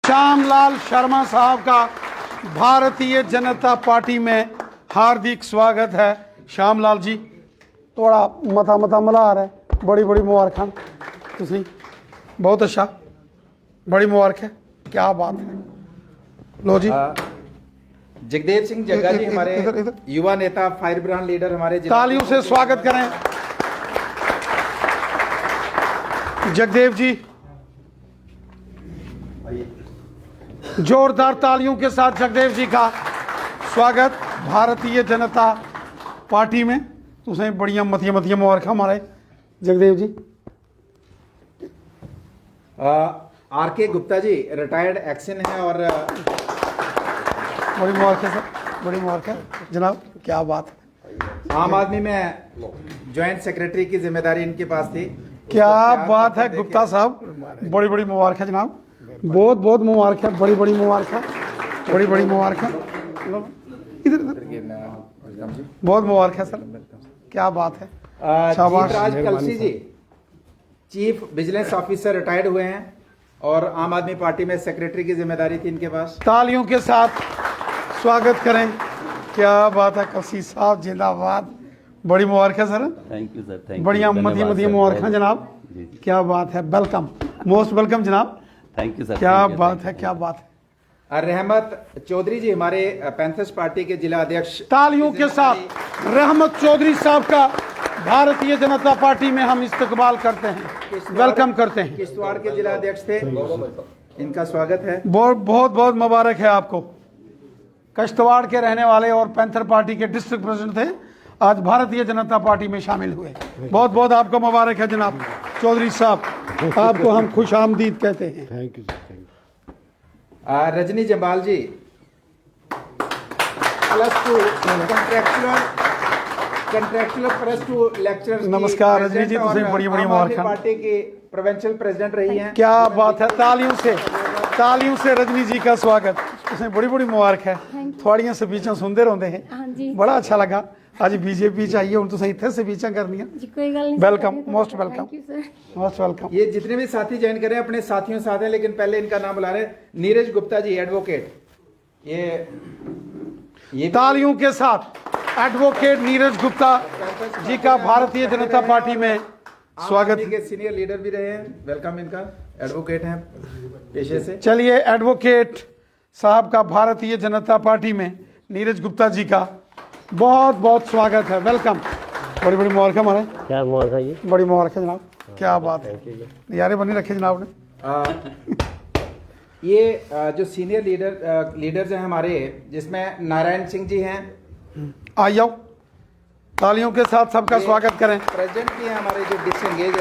श्यामलाल शर्मा साहब का भारतीय जनता पार्टी में हार्दिक स्वागत है। श्यामलाल जी थोड़ा मथा मथा मल्हार है, बड़ी बड़ी मुबारक तुसी, बहुत अच्छा, बड़ी मुबारक है, क्या बात है। लो जी जगदेव सिंह जग्गा जी हमारे इधर युवा नेता, फायर ब्रांड लीडर हमारे, तालियों से स्वागत करें जगदेव जी, जोरदार तालियों के साथ जगदेव जी का स्वागत भारतीय जनता पार्टी में। तुसें बड़ियां मतियां मतियां मुबारक हमारे जगदेव जी। आर के गुप्ता जी रिटायर्ड एक्शन है और बड़ी मुबारक है सर, बड़ी मुबारक है जनाब, क्या बात है। आम आदमी में ज्वाइंट सेक्रेटरी की जिम्मेदारी इनके पास थी। क्या बात है गुप्ता साहब, बड़ी बड़ी मुबारक है जनाब, बहुत बहुत मुबारक है, बड़ी बड़ी मुबारक है, बड़ी बड़ी मुबारक है, इधर बहुत मुबारक है सर, क्या बात है। शाबाश। जीतराज कलसी जी चीफ विजिलेंस ऑफिसर रिटायर्ड हुए हैं और आम आदमी पार्टी में सेक्रेटरी की जिम्मेदारी थी इनके पास। तालियों के साथ स्वागत करें, क्या बात है कलसी साहब, जिंदाबाद, बड़ी मुबारक है sir. Thank you sir, thank you, बढ़िया मदी मदी मुबारक है जनाब, क्या बात है, वेलकम, मोस्ट वेलकम जनाब, थैंक यू सर, क्या बात है, क्या बात है। रहमत चौधरी जी हमारे पैंथर्स पार्टी के जिला अध्यक्ष। तालियों के साथ रहमत चौधरी साहब का भारतीय जनता पार्टी में हम इस्तकबाल करते हैं, वेलकम करते हैं। किश्तवाड़ के जिला अध्यक्ष थे, इनका स्वागत है। बहुत बहुत बहुत मुबारक है आपको। किश्तवाड़ के रहने वाले और पैंथर पार्टी के डिस्ट्रिक्ट प्रेसिडेंट थे, आज भारतीय जनता पार्टी में शामिल हुए, बहुत बहुत आपको मुबारक है जनाब चौधरी साहब, आपको हम खुश आमदीद कहते हैं। Thank you sir, thank you. Rajni Jambal ji +2 contractual +2 lecture. नमस्कार रजनी जी, तुझे बड़ी बड़ी मुबारक। पार्टी की प्रोविंशियल प्रेसिडेंट रही हैं। क्या बात है, तालियों से रजनी जी का स्वागत, उसमें बड़ी बड़ी मुबारक है। थोड़ियां स्पीचां सुनते रहते हैं, बड़ा अच्छा लगा। आज बीजेपी चाहिए हूं तुसें इत्थे स्पीचां करनियां जी, कोई गल नहीं, welcome, most welcome, most welcome. ये जितने भी साथी ज्वाइन करें अपने साथियों साथ हैं, लेकिन पहले इनका नाम बुला रहे हैं। नीरज गुप्ता जी एडवोकेट, ये तालियों के साथ एडवोकेट नीरज गुप्ता जी का भारतीय जनता पार्टी में स्वागत के सीनियर लीडर भी रहे हैं, वेलकम इनका, एडवोकेट हैं पेशे से। चलिए एडवोकेट साहब का भारतीय जनता पार्टी में नीरज गुप्ता जी का बहुत बहुत स्वागत है, वेलकम, बड़ी बड़ी मुबारक हमारे। क्या मुबारक है, ये बड़ी मुबारक है जनाब, क्या बात है, नज़ारे बनी रखे जनाब ने। ये जो सीनियर लीडर्स हैं हमारे, जिसमें नारायण सिंह जी हैं, आ जाओ, तालियों के साथ सबका स्वागत करें। प्रेसिडेंट भी हैं हमारे, जो डिसएंगेज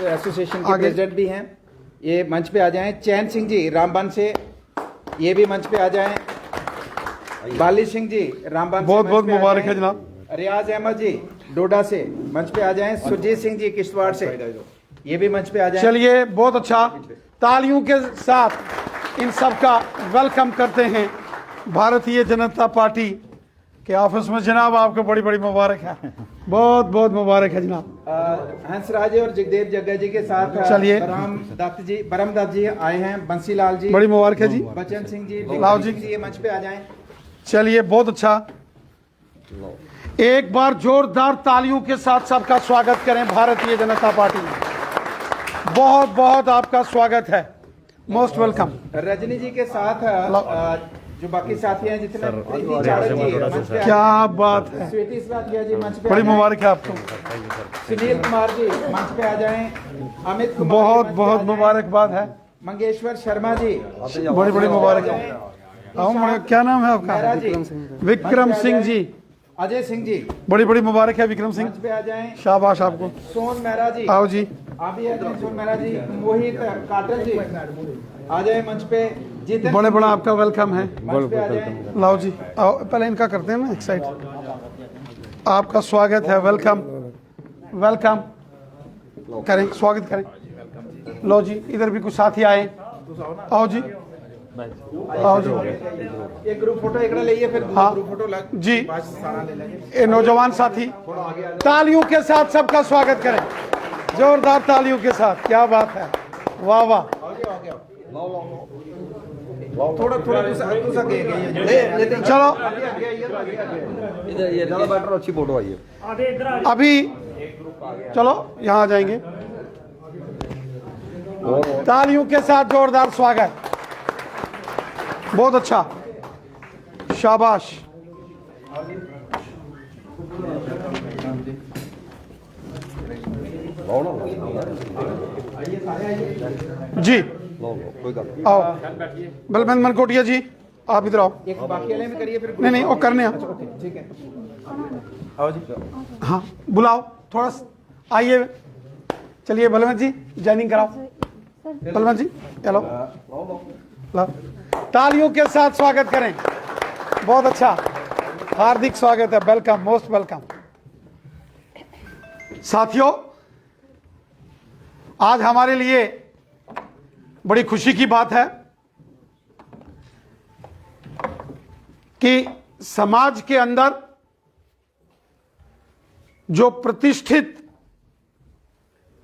एसोसिएशन के प्रेसिडेंट भी हैं, ये मंच पे आ जाएं। चैन सिंह जी रामबन से, ये भी मंच पे आ जाएं। बाली सिंह जी रामबन, बहुत बहुत मुबारक है जनाब। रियाज अहमद जी डोडा से मंच पे आ जाएं। सुरजीत सिंह जी किश्तवाड़ से, ये भी मंच पे आ जाएं। चलिए बहुत अच्छा, तालियों के साथ इन सब का वेलकम करते हैं भारतीय जनता पार्टी के ऑफिस में। जनाब आपको बड़ी बड़ी मुबारक है, बहुत बहुत मुबारक है जनाब। हंसराज और जगदेव जग्गा जी के साथ चलिए बरमदत्त जी आए हैं, बंसीलाल जी, बड़ी मुबारक है जी, बचन सिंह जी, लाओ जी, ये मंच पे आ जाएं। चलिए बहुत अच्छा, एक बार जोरदार तालियों के साथ सबका स्वागत करें भारतीय जनता पार्टी में, बहुत बहुत आपका स्वागत है, मोस्ट वेलकम। रजनी जी के साथ जो बाकी साथी हैं, जितने प्रीति चाड़क जी मंच पे, क्या बात है, स्वीटी सलाथिया जी मंच पे, बड़ी मुबारक है आपको। सुनील कुमार जी मंच पे आ जाएं। अमित कुमार बहुत बहुत मुबारकबाद है। मंगेश्वर शर्मा जी, बड़ी बड़ी मुबारक है। क्या नाम है आपका? विक्रम सिंह जी। अजय सिंह जी, बड़ी बड़ी मुबारक है विक्रम सिंह, मंच पे आ जाएं। शाबाश आपको। सोन मेहरा जी, आओ जी, आप भी आ जाएं। सोन मेहरा जी, मोहित काटल जी आ जाए मंच पे। जितेंद्र बड़े बड़ा आपका वेलकम है, मंच पे आ जाएं। लाओ जी, आओ पहले इनका करते हैं ना एक साइड, आपका स्वागत है, वेलकम वेलकम करें, स्वागत करें। लो जी, इधर भी कुछ साथी आए, आओ जी, आओ जी, एक ग्रुप फोटो एक ले, फिर हाँ ग्रुप फोटो लग जी, सारा ले लेंगे। ये नौजवान साथी तालियों के साथ सबका स्वागत करें, जोरदार तालियों के साथ, क्या बात है, वाह वाह। थोड़ा थोड़ा दूसरा गए चलो ज़्यादा बेटर अच्छी फोटो आई है। अभी चलो यहाँ आ जाएंगे। तालियों के साथ जोरदार स्वागत। बहुत अच्छा, शाबाश। जी कोई गल आओ, बलवंत मनकोटिया जी आप इधर आओ। एक बाकी वाले में करिए फिर नहीं वो करने हैं। ठीक है। आओ जी। हाँ बुलाओ थोड़ा आइए। चलिए बलवंत जी ज्वाइनिंग कराओ। बलवंत जी चलो लाओ। तालियों के साथ स्वागत करें। बहुत अच्छा, हार्दिक स्वागत है। Welcome, most welcome. साथियों, आज हमारे लिए बड़ी खुशी की बात है कि समाज के अंदर जो प्रतिष्ठित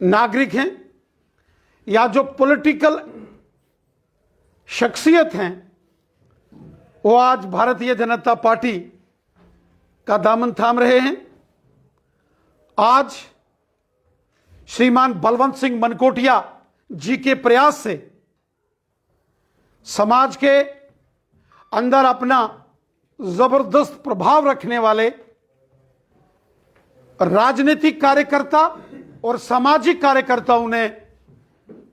नागरिक हैं या जो पॉलिटिकल शख्सियत हैं, वो आज भारतीय जनता पार्टी का दामन थाम रहे हैं। आज श्रीमान बलवंत सिंह मनकोटिया जी के प्रयास से समाज के अंदर अपना जबरदस्त प्रभाव रखने वाले राजनीतिक कार्यकर्ता और सामाजिक कार्यकर्ताओं ने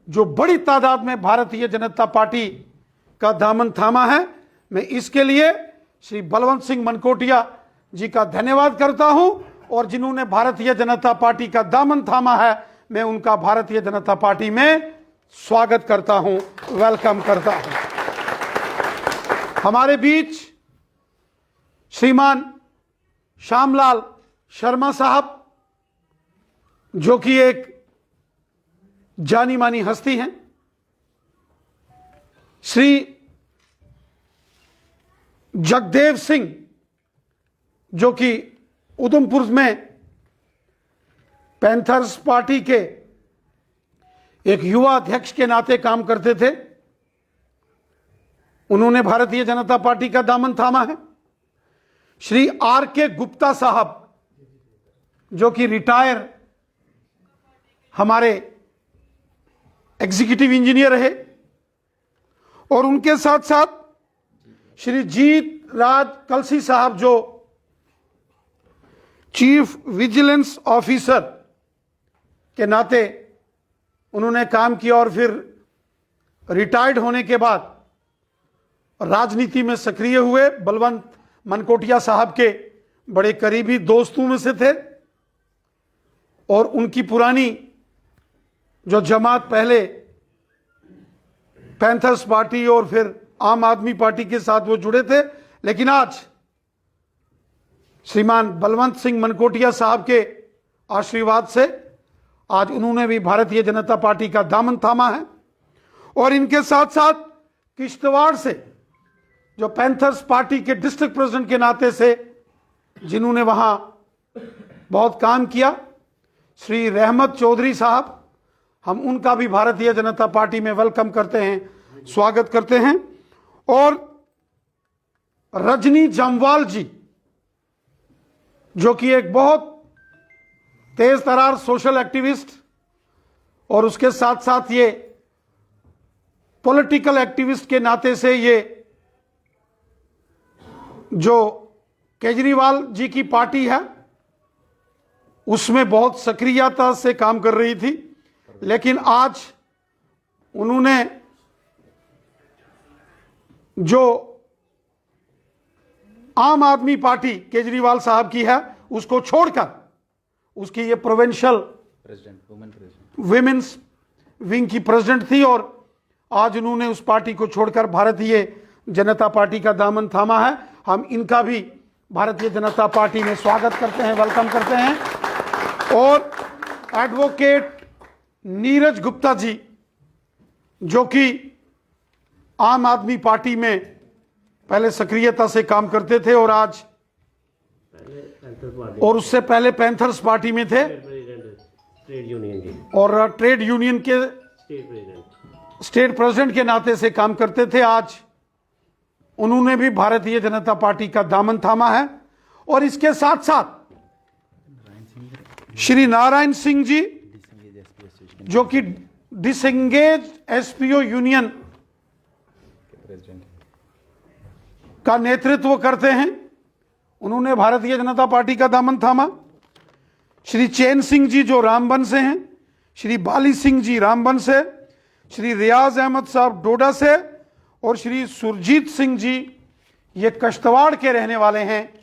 जो बड़ी तादाद में भारतीय जनता पार्टी का दामन थामा है, मैं इसके लिए श्री बलवंत सिंह मनकोटिया जी का धन्यवाद करता हूं। और जिन्होंने भारतीय जनता पार्टी का दामन थामा है, मैं उनका भारतीय जनता पार्टी में स्वागत करता हूं, वेलकम करता हूं। हमारे बीच श्रीमान श्यामलाल शर्मा साहब, जो कि एक जानी मानी हस्ती हैं। श्री जगदेव सिंह, जो कि उधमपुर में पैंथर्स पार्टी के एक युवा अध्यक्ष के नाते काम करते थे, उन्होंने भारतीय जनता पार्टी का दामन थामा है। श्री आर के गुप्ता साहब, जो कि रिटायर हमारे एग्जीक्यूटिव इंजीनियर रहे, और उनके साथ साथ श्री जीत राज कलसी साहब, जो चीफ विजिलेंस ऑफिसर के नाते उन्होंने काम किया और फिर रिटायर्ड होने के बाद राजनीति में सक्रिय हुए। बलवंत मनकोटिया साहब के बड़े करीबी दोस्तों में से थे और उनकी पुरानी जो जमात पहले पैंथर्स पार्टी और फिर आम आदमी पार्टी के साथ वो जुड़े थे, लेकिन आज श्रीमान बलवंत सिंह मनकोटिया साहब के आशीर्वाद से आज उन्होंने भी भारतीय जनता पार्टी का दामन थामा है। और इनके साथ साथ किश्तवाड़ से जो पैंथर्स पार्टी के डिस्ट्रिक्ट प्रेसिडेंट के नाते से जिन्होंने वहां बहुत काम किया, श्री रहमत चौधरी साहब, हम उनका भी भारतीय जनता पार्टी में वेलकम करते हैं, स्वागत करते हैं। और रजनी जमवाल जी, जो कि एक बहुत तेज तरार सोशल एक्टिविस्ट और उसके साथ साथ ये पॉलिटिकल एक्टिविस्ट के नाते से ये जो केजरीवाल जी की पार्टी है उसमें बहुत सक्रियता से काम कर रही थी, लेकिन आज उन्होंने जो आम आदमी पार्टी केजरीवाल साहब की है उसको छोड़कर, उसकी ये प्रोविंशियल विमेन्स विंग की प्रेसिडेंट थी और आज उन्होंने उस पार्टी को छोड़कर भारतीय जनता पार्टी का दामन थामा है। हम इनका भी भारतीय जनता पार्टी में स्वागत करते हैं, वेलकम करते हैं। और एडवोकेट नीरज गुप्ता जी, जो कि आम आदमी पार्टी में पहले सक्रियता से काम करते थे और आज और उससे पहले पैंथर्स पार्टी में थे ट्रेड यूनियन की और ट्रेड यूनियन के स्टेट प्रेसिडेंट के नाते से काम करते थे। आज उन्होंने भी भारतीय जनता पार्टी का दामन थामा है। और इसके साथ साथ श्री नारायण सिंह जी, जो कि डिसएंगेज एसपीओ यूनियन का नेतृत्व करते हैं, उन्होंने भारतीय जनता पार्टी का दामन थामा। श्री चैन सिंह जी जो रामबन से हैं, श्री बाली सिंह जी रामबन से, श्री रियाज अहमद साहब डोडा से, और श्री सुरजीत सिंह जी ये कश्तवाड़ के रहने वाले हैं।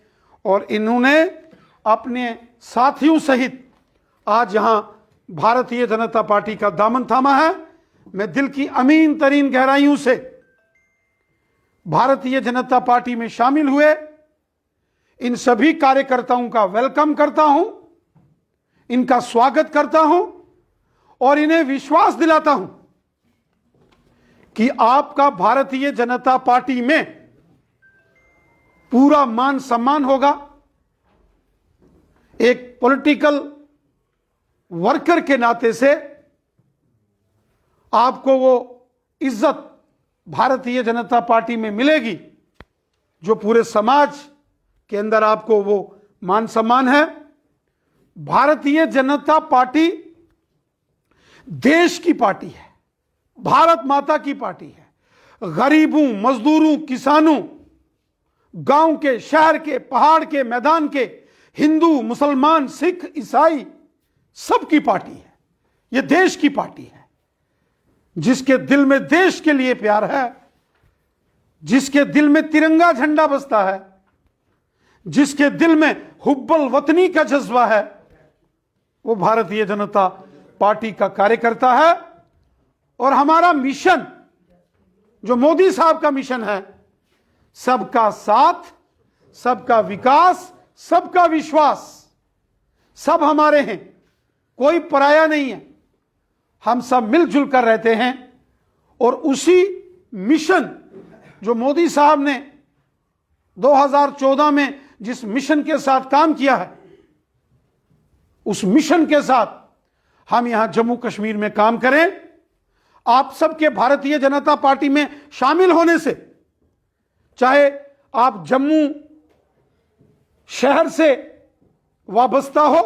और इन्होंने अपने साथियों सहित आज यहां भारतीय जनता पार्टी का दामन थामा है। मैं दिल की अमीन तरीन गहराइयों से भारतीय जनता पार्टी में शामिल हुए इन सभी कार्यकर्ताओं का वेलकम करता हूं, इनका स्वागत करता हूं और इन्हें विश्वास दिलाता हूं कि आपका भारतीय जनता पार्टी में पूरा मान सम्मान होगा। एक पॉलिटिकल वर्कर के नाते से आपको वो इज्जत भारतीय जनता पार्टी में मिलेगी जो पूरे समाज के अंदर आपको वो मान सम्मान है। भारतीय जनता पार्टी देश की पार्टी है, भारत माता की पार्टी है। गरीबों, मजदूरों, किसानों, गांव के, शहर के, पहाड़ के, मैदान के, हिंदू, मुसलमान, सिख, ईसाई सबकी पार्टी है। यह देश की पार्टी है। जिसके दिल में देश के लिए प्यार है, जिसके दिल में तिरंगा झंडा बसता है, जिसके दिल में हुब्बल वतनी का जज्बा है, वो भारतीय जनता पार्टी का कार्यकर्ता है। और हमारा मिशन, जो मोदी साहब का मिशन है, सबका साथ, सबका विकास, सबका विश्वास, सब हमारे हैं, कोई पराया नहीं है। हम सब मिलजुल कर रहते हैं। और उसी मिशन जो मोदी साहब ने 2014 में जिस मिशन के साथ काम किया है, उस मिशन के साथ हम यहां जम्मू कश्मीर में काम करें। आप सबके भारतीय जनता पार्टी में शामिल होने से, चाहे आप जम्मू शहर से वाबस्ता हो,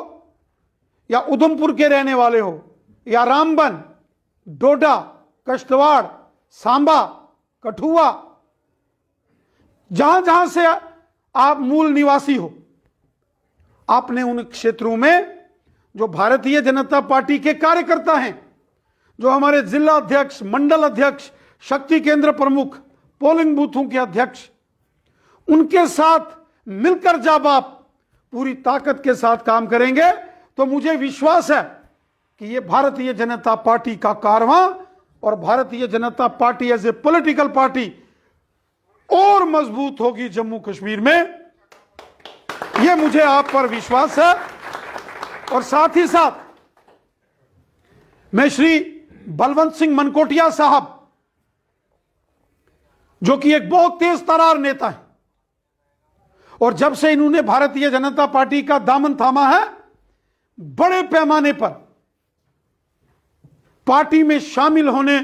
या उधमपुर के रहने वाले हो, या रामबन, डोडा, कश्तवाड़, सांबा, कठुआ, जहां जहां से आप मूल निवासी हो, आपने उन क्षेत्रों में जो भारतीय जनता पार्टी के कार्यकर्ता हैं, जो हमारे जिला अध्यक्ष, मंडल अध्यक्ष, शक्ति केंद्र प्रमुख, पोलिंग बूथों के अध्यक्ष, उनके साथ मिलकर जब आप पूरी ताकत के साथ काम करेंगे तो मुझे विश्वास है कि ये भारतीय जनता पार्टी का कारवां और Bharatiya Janata party as a political party और मजबूत होगी जम्मू कश्मीर में। ये मुझे आप पर विश्वास है। और साथ ही साथ मैं श्री बलवंत सिंह मनकोटिया साहब, जो कि एक बहुत तेज तरार नेता है, और जब से इन्होंने भारतीय जनता पार्टी का दामन थामा है, बड़े पैमाने पर पार्टी में शामिल होने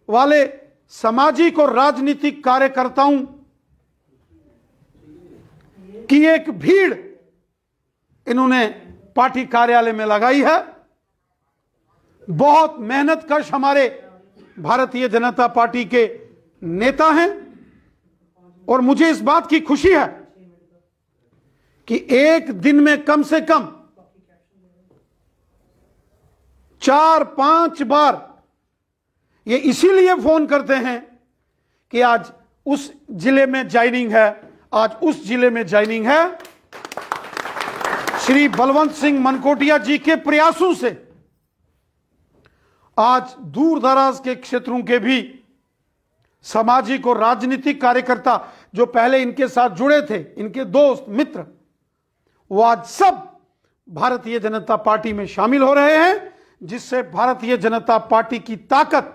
वाले सामाजिक और राजनीतिक कार्यकर्ताओं की एक भीड़ इन्होंने पार्टी कार्यालय में लगाई है। बहुत मेहनतकश हमारे भारतीय जनता पार्टी के नेता हैं। और मुझे इस बात की खुशी है कि एक दिन में कम से कम 4-5 बार ये इसीलिए फोन करते हैं कि आज उस जिले में ज्वाइनिंग है, आज उस जिले में ज्वाइनिंग है। श्री बलवंत सिंह मनकोटिया जी के प्रयासों से आज दूर दराज के क्षेत्रों के भी सामाजिक और राजनीतिक कार्यकर्ता जो पहले इनके साथ जुड़े थे, इनके दोस्त मित्र, वो आज सब भारतीय जनता पार्टी में शामिल हो रहे हैं, जिससे भारतीय जनता पार्टी की ताकत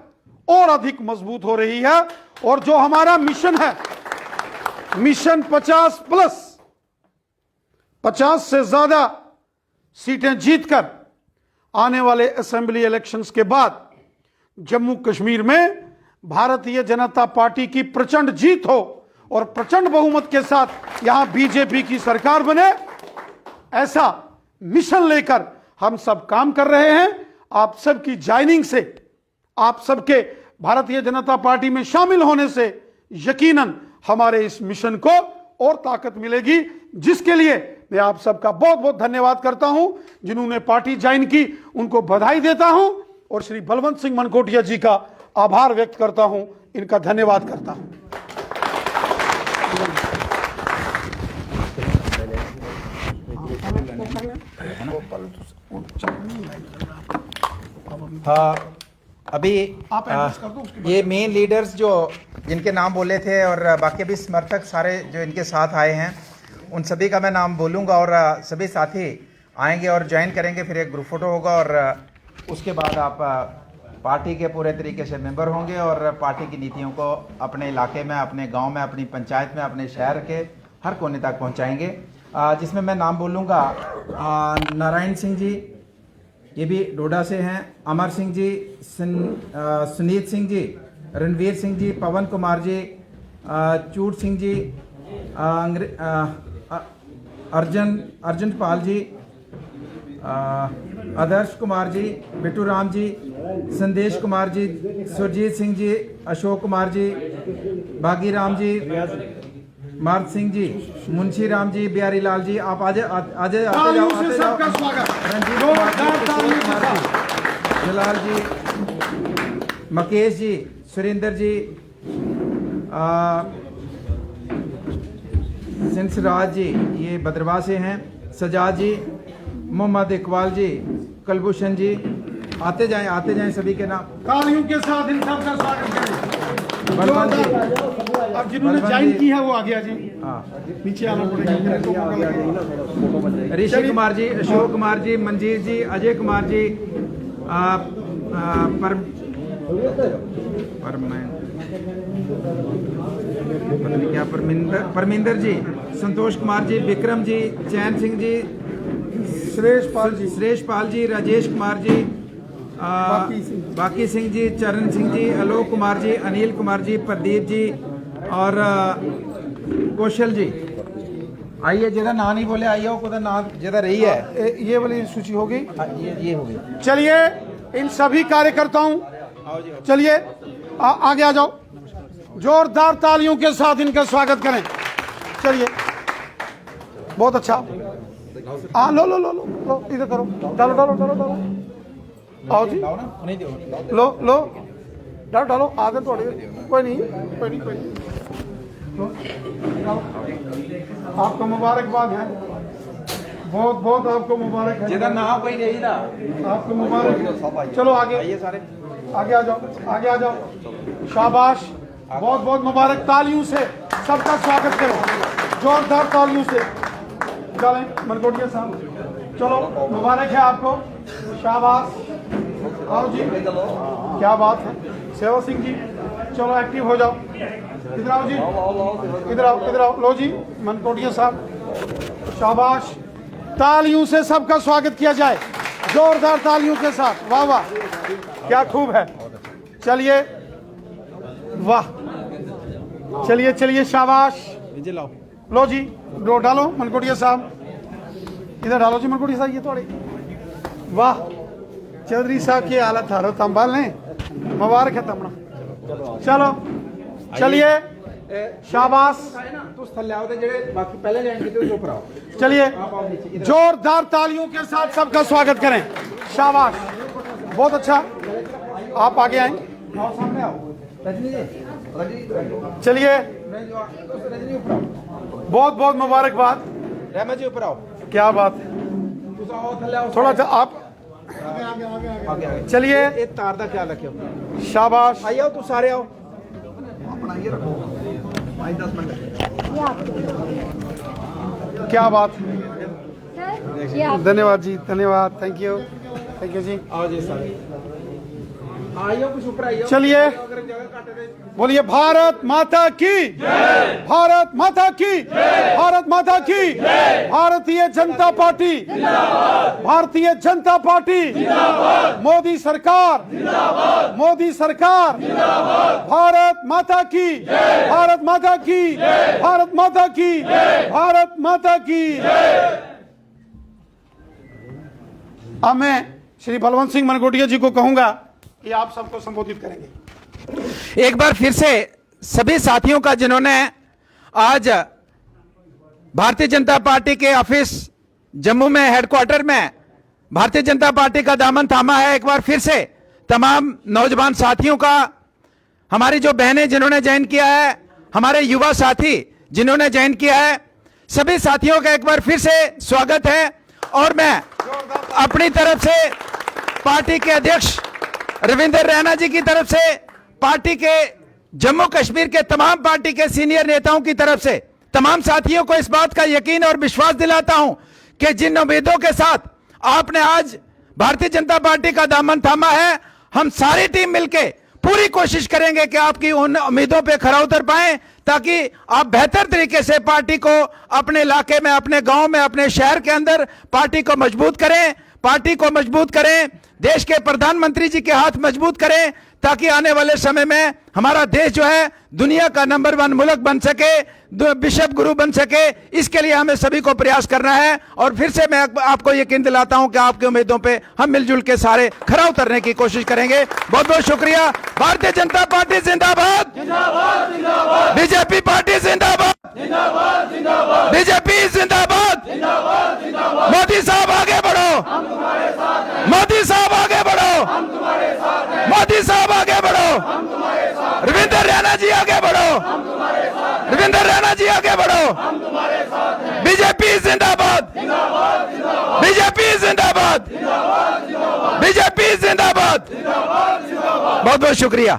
और अधिक मजबूत हो रही है। और जो हमारा मिशन है, मिशन 50+ 50 से ज्यादा सीटें जीतकर आने वाले असेंबली इलेक्शंस के बाद जम्मू कश्मीर में भारतीय जनता पार्टी की प्रचंड जीत हो और प्रचंड बहुमत के साथ यहां बीजेपी की सरकार बने, ऐसा मिशन लेकर हम सब काम कर रहे हैं। आप सबकी ज्वाइनिंग से, आप सबके भारतीय जनता पार्टी में शामिल होने से यकीनन हमारे इस मिशन को और ताकत मिलेगी, जिसके लिए मैं आप सबका बहुत बहुत धन्यवाद करता हूं। जिन्होंने पार्टी ज्वाइन की उनको बधाई देता हूं और श्री बलवंत सिंह मनकोटिया जी का आभार व्यक्त करता हूं, इनका धन्यवाद करता हूं। हाँ, अभी आप एड्रेस कर दो उसके बाद। ये मेन लीडर्स जो जिनके नाम बोले थे और बाकी भी समर्थक सारे जो इनके साथ आए हैं, उन सभी का मैं नाम बोलूँगा और सभी साथी आएंगे और ज्वाइन करेंगे। फिर एक ग्रुप फोटो होगा और उसके बाद आप पार्टी के पूरे तरीके से मेंबर होंगे और पार्टी की नीतियों को अपने इलाके में, अपने गांव में, अपनी पंचायत में, अपने शहर के हर कोने तक पहुंचाएंगे। जिसमें मैं नाम बोलूँगा नारायण सिंह जी, ये भी डोडा से हैं, अमर सिंह जी, सुनीत सिंह जी, रणवीर सिंह जी, पवन कुमार जी, चूट सिंह जी, अर्जुन पाल जी, आदर्श कुमार जी, बिट्टू राम जी, संदेश कुमार जी, सुरजीत सिंह जी, अशोक कुमार जी, बागी राम जी, मार्ग सिंह जी, मुंशी राम जी, बिहारी लाल जी। आप आज आज सबका स्वागत। रंजीत कुमार जी, किशोर कुमार जी, जलाल जी, मकेश जी, सुरेंद्र जी, सिंसराज जी, ये भद्रवाह से हैं, सजाद जी, मोहम्मद इकबाल जी, कलभूषण जी। आते जाएं सभी के नाम। तालियों के साथ इन सबका स्वागत करें। बलवंत जी, अब जिन्होंने ज्वाइन की है वो आ गया जी, हाँ, नीचे आना पड़ेगा। ऋषि कुमार जी, अशोक कुमार जी, मंजीर जी, अजय कुमार जी, परमिंदर जी, संतोष कुमार जी, विक्रम जी, चैन सिंह जी, सुरेश पाल जी, राजेश कुमार जी, बाकी सिंह जी, चरण सिंह जी, आलोक कुमार जी, अनिल कुमार जी, प्रदीप जी और कौशल जी। आइए, जगह ना नहीं बोले, आइए खुद ना जगह रही है। ये वाली सूची होगी, ये हो गई। चलिए इन सभी कार्यकर्ताओं, चलिए आगे आ जाओ, जोरदार तालियों के साथ इनका स्वागत करें। चलिए, बहुत अच्छा। लो लो लो लो लो, इधर करो, डालो डालो डालो डालो, आओ जी, लो लो डालो डालो, आगे थोड़ी, कोई नहीं कोई नहीं कोई नहीं, आपको मुबारकबाद है, बहुत बहुत आपको मुबारक है। जगह ना कोई नहीं ना, आपको मुबारक। चलो आगे, आइए सारे आगे आ जाओ, आगे आ जाओ, शाबाश, बहुत बहुत मुबारक। तालियों से सबका स्वागत करो, जोरदार तालियों से। चलें मनकोटिया साहब, चलो मुबारक है आपको, शाबाश। आओ जी, क्या बात है। सेवा सिंह जी, चलो एक्टिव हो जाओ, इधर आओ जी, इधर आओ, इधर आओ। लो जी, मनकोटिया साहब, शाबाश। तालियों से सबका स्वागत किया जाए, जोरदार तालियों के साथ। वाह वाह, क्या खूब है। चलिए, वाह, चलिए चलिए, शाबाश। लो जी, लो डालो मनकोटिया साहब, इधर डालो जी मनकोटिया साहब, ये थोड़ी। वाह, चौधरी साहब की हालत हारो तंबाल ने, मुबारक है तमना। चलो चलिए, शाबाश। चलिए, जोरदार तालियों के साथ सबका स्वागत करें, शाबाश, बहुत अच्छा। आप आगे आए, सामने आओ, चलिए, बहुत बहुत मुबारकबाद। रहमत जी ऊपर आओ, क्या बात है, थोड़ा सा आप आगे। चलिए, एक तार का ख्याल रखियो, शाबाश। आइए तू सारे आओ। क्या बात है, धन्यवाद जी, धन्यवाद, थैंक यू जी। आओ जी सारे, आइयो कुछ ऊपर आइयो। चलिए, बोलिए भारत माता की, भारत माता की, भारत माता की, भारतीय जनता पार्टी, भारतीय जनता पार्टी, मोदी सरकार, मोदी सरकार, भारत माता की, भारत माता की, भारत माता की, भारत माता की। अब मैं श्री बलवंत सिंह मनकोटिया जी को कहूंगा कि आप सबको संबोधित करेंगे। एक बार फिर से सभी साथियों का जिन्होंने आज भारतीय जनता पार्टी के ऑफिस जम्मू में हेडक्वार्टर में भारतीय जनता पार्टी का दामन थामा है, एक बार फिर से तमाम नौजवान साथियों का, हमारी जो बहनें जिन्होंने ज्वाइन किया है, हमारे युवा साथी जिन्होंने ज्वाइन किया है, सभी साथियों का एक बार फिर से स्वागत है। और मैं अपनी तरफ से पार्टी के अध्यक्ष रविंदर रैना जी की तरफ से, पार्टी के जम्मू कश्मीर के तमाम पार्टी के सीनियर नेताओं की तरफ से तमाम साथियों को इस बात का यकीन और विश्वास दिलाता हूं कि जिन उम्मीदों के साथ आपने आज भारतीय जनता पार्टी का दामन थामा है, हम सारी टीम मिलके पूरी कोशिश करेंगे कि आपकी उन उम्मीदों पे खरा उतर पाएं, ताकि आप बेहतर तरीके से पार्टी को अपने इलाके में, अपने गांव में, अपने शहर के अंदर पार्टी को मजबूत करें, पार्टी को मजबूत करें, देश के प्रधानमंत्री जी के हाथ मजबूत करें, ताकि आने वाले समय में हमारा देश जो है दुनिया का नंबर 1 मुल्क बन सके, विश्व गुरु बन सके। इसके लिए हमें सभी को प्रयास करना है। और फिर से मैं आपको यकीन दिलाता हूं कि आपकी उम्मीदों पे हम मिलजुल के सारे खरा उतरने की कोशिश करेंगे। बहुत बहुत शुक्रिया। भारतीय जनता पार्टी जिंदाबाद, बीजेपी पार्टी जिंदाबाद, बीजेपी जिंदाबाद, मोदी साहब आगे बढ़ो, मोदी साहब आगे बढ़ो, मोदी साहब आगे बढ़ो, रविंदर रैना जी आगे बढ़ो, रविंदर रैना जी आगे बढ़ो, बीजेपी जिंदाबाद, बीजेपी जिंदाबाद, बीजेपी जिंदाबाद। बहुत बहुत शुक्रिया।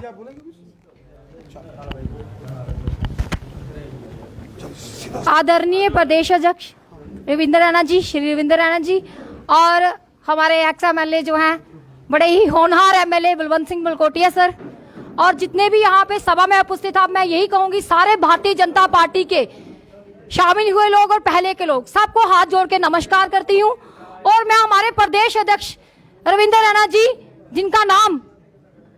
आदरणीय प्रदेश अध्यक्ष रविंदर रैना जी, श्री रविंदर रैना जी, और हमारे एक्स एमएलए जो हैं, बड़े ही होनहार एमएलए बलवंत सिंह मलकोटिया सर, और जितने भी यहाँ पे सभा में उपस्थित आप, मैं यही कहूंगी सारे भारतीय जनता पार्टी के शामिल हुए लोग और पहले के लोग, सबको हाथ जोड़ के नमस्कार करती हूँ। और मैं हमारे प्रदेश अध्यक्ष रविंदर रैना जी, जिनका नाम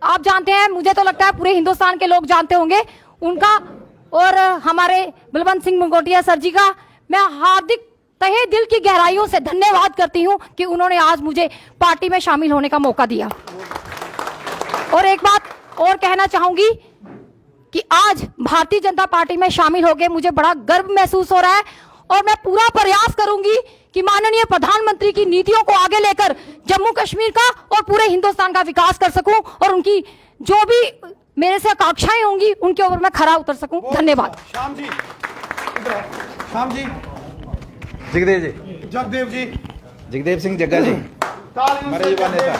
आप जानते हैं, मुझे तो लगता है पूरे हिंदुस्तान के लोग जानते होंगे, उनका और हमारे बलवंत सिंह मनकोटिया सर जी का मैं हार्दिक तहे दिल की गहराइयों से धन्यवाद करती हूं कि उन्होंने आज मुझे पार्टी में शामिल होने का मौका दिया। और एक बात और कहना चाहूंगी कि आज भारतीय जनता पार्टी में शामिल होकर मुझे बड़ा गर्व महसूस हो रहा है, और मैं पूरा प्रयास करूंगी कि माननीय प्रधानमंत्री की नीतियों को आगे लेकर जम्मू कश्मीर का और पूरे हिंदुस्तान का विकास कर सकूं, और उनकी जो भी मेरे से आकांक्षाएं होंगी उनके ऊपर मैं खरा उतर सकूं। धन्यवाद। श्याम जी, श्याम जी, जगदेव जी, जगदेव जी, जगदेव सिंह जग्गा जी, हमारे युवा नेता।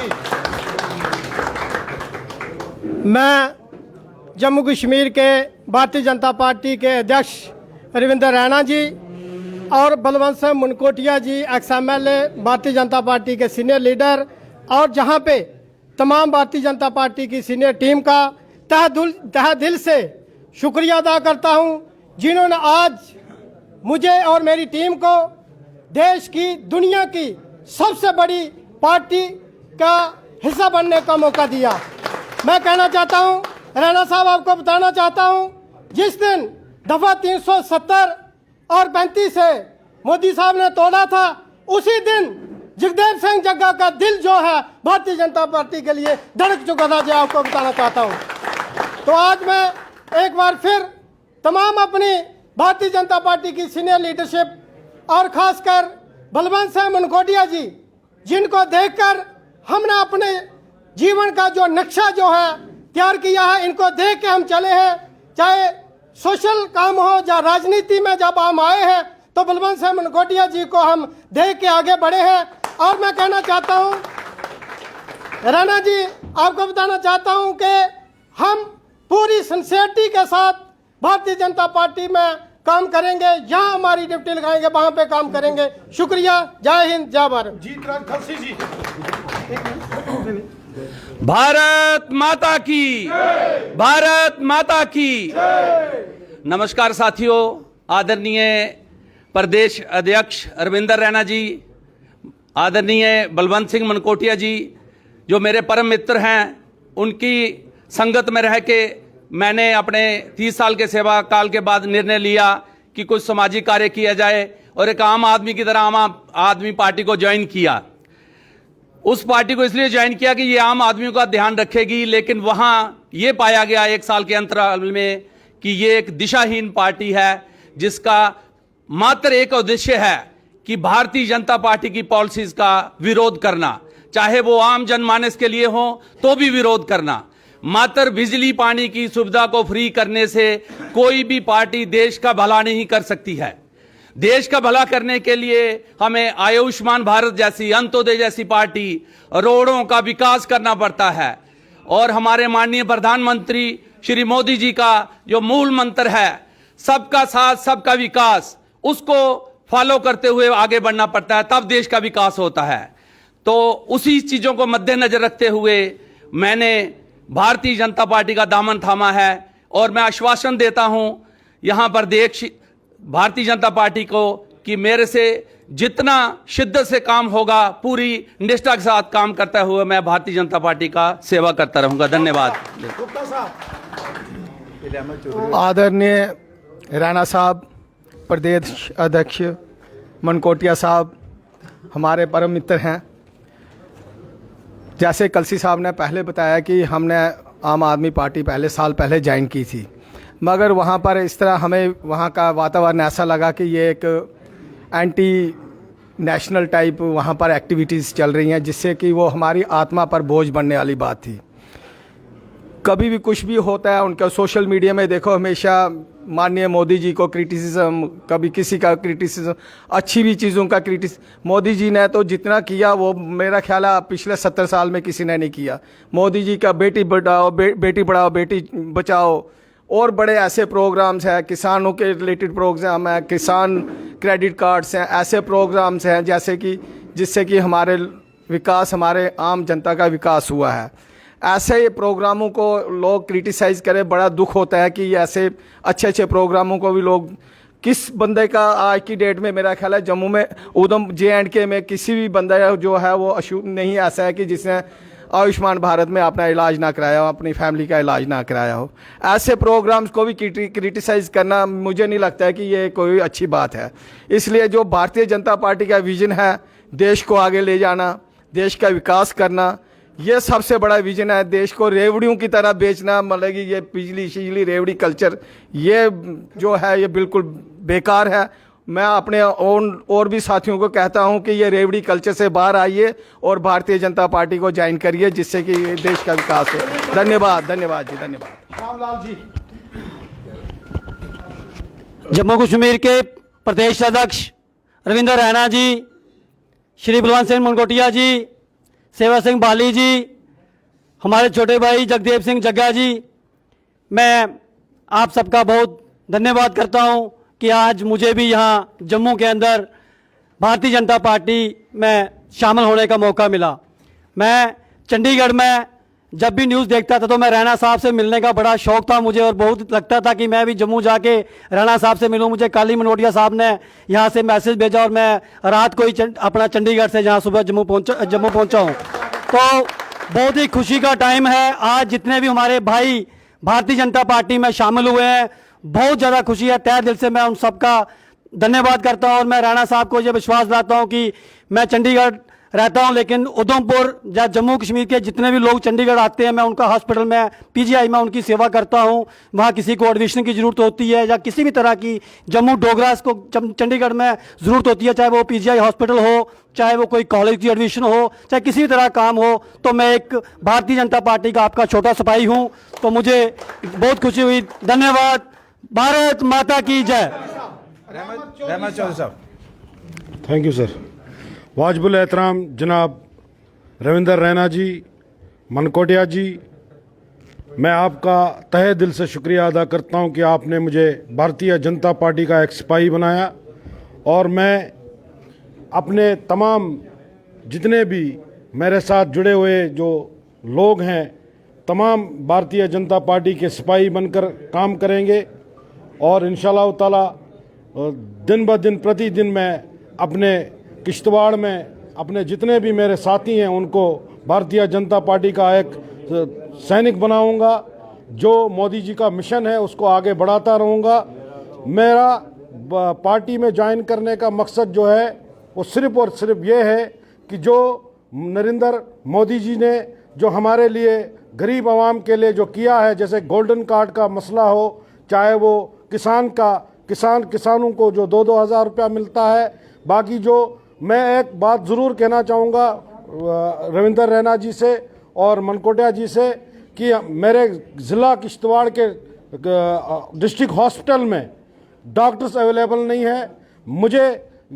मैं जम्मू कश्मीर के भारतीय जनता पार्टी के अध्यक्ष रविंदर रैना जी और बलवंत सिंह मनकोटिया जी, एक्स एमएलए, भारतीय जनता पार्टी के सीनियर लीडर, और जहां पे तमाम भारतीय जनता पार्टी की सीनियर टीम का तहे दिल से शुक्रिया अदा करता हूं, जिन्होंने आज मुझे और मेरी टीम को देश की, दुनिया की सबसे बड़ी पार्टी का हिस्सा बनने का मौका दिया। मैं कहना चाहता हूं, रैना साहब, आपको बताना चाहता हूं, जिस दिन दफा 370 और 35 से मोदी साहब ने तोड़ा था, उसी दिन जगदेव सिंह जग्गा का दिल जो है भारतीय जनता पार्टी के लिए धड़क चुका था, जो आपको बताना चाहता हूं। तो आज मैं एक बार फिर तमाम अपनी भारतीय जनता पार्टी की सीनियर लीडरशिप और खासकर बलवंत सिंह मनकोटिया जी, जिनको देखकर हमने अपने जीवन का जो नक्शा जो है तैयार किया है, इनको देख के हम चले हैं। चाहे सोशल काम हो या राजनीति में जब हम आए हैं, तो बलवंत सिंह मनकोटिया जी को हम देख के आगे बढ़े हैं। और मैं कहना चाहता हूं, रैना जी, आपको बताना चाहता हूं कि हम पूरी सिंसियरिटी के साथ भारतीय जनता पार्टी में काम करेंगे, जहां हमारी ड्यूटी लगाएंगे वहां पे काम करेंगे। शुक्रिया। जय हिंद, जय भारत। जीतराज खलसी जी, भारत माता की, भारत माता की। नमस्कार साथियों, आदरणीय प्रदेश अध्यक्ष रविंदर रैना जी, आदरणीय बलवंत सिंह मनकोटिया जी, जो मेरे परम मित्र हैं, उनकी संगत में रह के मैंने अपने 30 साल के सेवा काल के बाद निर्णय लिया कि कुछ सामाजिक कार्य किया जाए और एक आम आदमी की तरह आम आदमी पार्टी को ज्वाइन किया। उस पार्टी को इसलिए ज्वाइन किया कि ये आम आदमियों का ध्यान रखेगी, लेकिन वहां ये पाया गया 1 साल के अंतराल में कि ये एक दिशाहीन पार्टी है जिसका मात्र एक उद्देश्य है कि भारतीय जनता पार्टी की पॉलिसीज का विरोध करना, चाहे वो आम जनमानस के लिए हो तो भी विरोध करना। मात्र बिजली पानी की सुविधा को फ्री करने से कोई भी पार्टी देश का भला नहीं कर सकती है। देश का भला करने के लिए हमें आयुष्मान भारत जैसी, अंत्योदय जैसी पार्टी, रोडों का विकास करना पड़ता है। और हमारे माननीय प्रधानमंत्री श्री मोदी जी का जो मूल मंत्र है सबका साथ सबका विकास, उसको फॉलो करते हुए आगे बढ़ना पड़ता है, तब देश का विकास होता है। तो उसी चीजों को मद्देनजर रखते हुए मैंने भारतीय जनता पार्टी का दामन थामा है और मैं आश्वासन देता हूं यहां पर भारतीय जनता पार्टी को कि मेरे से जितना शिद्दत से काम होगा पूरी निष्ठा के साथ काम करते हुए मैं भारतीय जनता पार्टी का सेवा करता रहूंगा। धन्यवाद। आदरणीय राणा साहब, प्रदेश अध्यक्ष मनकोटिया साहब हमारे परम मित्र हैं। जैसे कलसी साहब ने पहले बताया कि हमने आम आदमी पार्टी साल पहले ज्वाइन की थी, मगर वहाँ पर इस तरह हमें वहाँ का वातावरण ऐसा लगा कि ये एक एंटी नेशनल टाइप वहाँ पर एक्टिविटीज़ चल रही हैं, जिससे कि वो हमारी आत्मा पर बोझ बनने वाली बात थी। कभी भी कुछ भी होता है उनका सोशल मीडिया में देखो, हमेशा माननीय मोदी जी को क्रिटिसिज्म, कभी किसी का क्रिटिसिज्म, अच्छी भी चीज़ों का क्रिटिसिज्म। मोदी जी ने तो जितना किया वो मेरा ख्याल है पिछले 70 साल में किसी ने नहीं किया। मोदी जी का बेटी बढ़ाओ बेटी पढ़ाओ बेटी बचाओ और बड़े ऐसे प्रोग्राम्स हैं, किसानों के रिलेटेड प्रोग्राम हैं, किसान क्रेडिट कार्ड्स हैं, ऐसे प्रोग्राम्स हैं जैसे कि जिससे कि हमारे विकास, हमारे आम जनता का विकास हुआ है। ऐसे प्रोग्रामों को लोग क्रिटिसाइज़ करें, बड़ा दुख होता है कि ऐसे अच्छे अच्छे प्रोग्रामों को भी लोग, किस बंदे का आज की डेट में मेरा ख्याल है जम्मू में JNK में किसी भी बंदा जो है वो नहीं ऐसा है कि जिसने आयुष्मान भारत में अपना इलाज ना कराया हो, अपनी फैमिली का इलाज ना कराया हो। ऐसे प्रोग्राम्स को भी क्रिटिसाइज़ करना मुझे नहीं लगता है कि ये कोई अच्छी बात है। इसलिए जो भारतीय जनता पार्टी का विज़न है, देश को आगे ले जाना, देश का विकास करना, ये सबसे बड़ा विजन है। देश को रेवड़ियों की तरह बेचना, मतलब कि ये पिछली रेवड़ी कल्चर, ये जो है ये बिल्कुल बेकार है। मैं अपने और भी साथियों को कहता हूं कि ये रेवड़ी कल्चर से बाहर आइए और भारतीय जनता पार्टी को ज्वाइन करिए, जिससे कि देश का विकास हो। धन्यवाद, धन्यवाद जी, धन्यवाद। श्यामलाल जी। जम्मू कश्मीर के प्रदेश अध्यक्ष रविंद्र रैना जी, श्री बलवंत सिंह मनकोटिया जी, सेवा सिंह बाली जी, हमारे छोटे भाई जगदेव सिंह जग्गा जी, मैं आप सबका बहुत धन्यवाद करता हूं कि आज मुझे भी यहां जम्मू के अंदर भारतीय जनता पार्टी में शामिल होने का मौका मिला। मैं चंडीगढ़ में जब भी न्यूज़ देखता था तो मैं राणा साहब से मिलने का बड़ा शौक था मुझे, और बहुत लगता था कि मैं भी जम्मू जाके राणा साहब से मिलूं। मुझे काली मनकोटिया साहब ने यहाँ से मैसेज भेजा और मैं रात को ही अपना चंडीगढ़ से जहाँ सुबह जम्मू पहुँचा हूँ। तो बहुत ही खुशी का टाइम है आज। जितने भी हमारे भाई भारतीय जनता पार्टी में शामिल हुए हैं, बहुत ज़्यादा खुशी है। तहे दिल से मैं उन सबका धन्यवाद करता हूँ और मैं राणा साहब को ये विश्वास दिलाता हूँ कि मैं चंडीगढ़ रहता हूं, लेकिन उधमपुर या जम्मू कश्मीर के जितने भी लोग चंडीगढ़ आते हैं, मैं उनका हॉस्पिटल में PGI में उनकी सेवा करता हूं। वहां किसी को एडमिशन की ज़रूरत होती है या किसी भी तरह की जम्मू डोगरास को चंडीगढ़ में ज़रूरत होती है, चाहे वो PGI हॉस्पिटल हो, चाहे वो कोई कॉलेज की एडमिशन हो, चाहे किसी भी तरह काम हो, तो मैं एक भारतीय जनता पार्टी का आपका छोटा सिपाही हूँ। तो मुझे बहुत खुशी हुई। धन्यवाद। भारत माता की जय। रहमत चौधरी साहब। Thank you sir. वाजिबुल एहतराम जनाब रविंदर रैना जी, मनकोटिया जी, मैं आपका तहे दिल से शुक्रिया अदा करता हूं कि आपने मुझे भारतीय जनता पार्टी का एक सिपाही बनाया। और मैं अपने तमाम जितने भी मेरे साथ जुड़े हुए जो लोग हैं, तमाम भारतीय जनता पार्टी के सिपाही बनकर काम करेंगे। और इंशाअल्लाह ताला दिन ब दिन प्रतिदिन मैं अपने किश्तवाड़ में अपने जितने भी मेरे साथी हैं उनको भारतीय जनता पार्टी का एक सैनिक बनाऊंगा जो मोदी जी का मिशन है उसको आगे बढ़ाता रहूँगा। मेरा पार्टी में ज्वाइन करने का मकसद जो है वो सिर्फ़ और सिर्फ ये है कि जो नरेंद्र मोदी जी ने जो हमारे लिए गरीब आवाम के लिए जो किया है, जैसे गोल्डन कार्ड का मसला हो, चाहे वो किसानों को जो 2-2 हज़ार रुपया मिलता है। बाकी जो मैं एक बात ज़रूर कहना चाहूँगा रविंदर रैना जी से और मनकोटिया जी से कि मेरे ज़िला किश्तवाड़ के डिस्ट्रिक्ट हॉस्पिटल में डॉक्टर्स अवेलेबल नहीं है। मुझे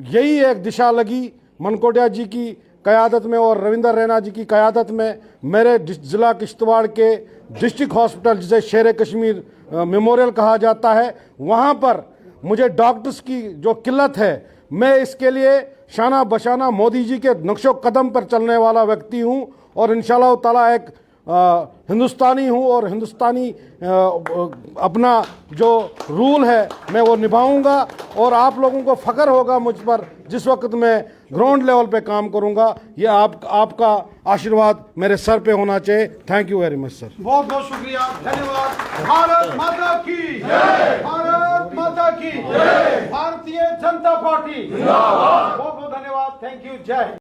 यही एक दिशा लगी मनकोटिया जी की क़यादत में और रविंदर रैना जी की क़यादत में, मेरे ज़िला किश्तवाड़ के डिस्ट्रिक्ट हॉस्पिटल जिसे शेर कश्मीर मेमोरियल कहा जाता है, वहाँ पर मुझे डॉक्टर्स की जो किल्लत है, मैं इसके लिए शाना बशाना मोदी जी के नक्शो कदम पर चलने वाला व्यक्ति हूँ और इंशाल्लाह ताला एक हिंदुस्तानी हूँ और हिंदुस्तानी अपना जो रूल है मैं वो निभाऊंगा और आप लोगों को फ़ख्र होगा मुझ पर जिस वक्त मैं ग्राउंड लेवल पे काम करूंगा। ये आपका आशीर्वाद मेरे सर पे होना चाहिए। Thank you very much sir. बहुत बहुत शुक्रिया, धन्यवाद। भारत माता की जय, भारत माता की जय, भारतीय जनता पार्टी जिंदाबाद। बहुत बहुत धन्यवाद, थैंक यू, जय।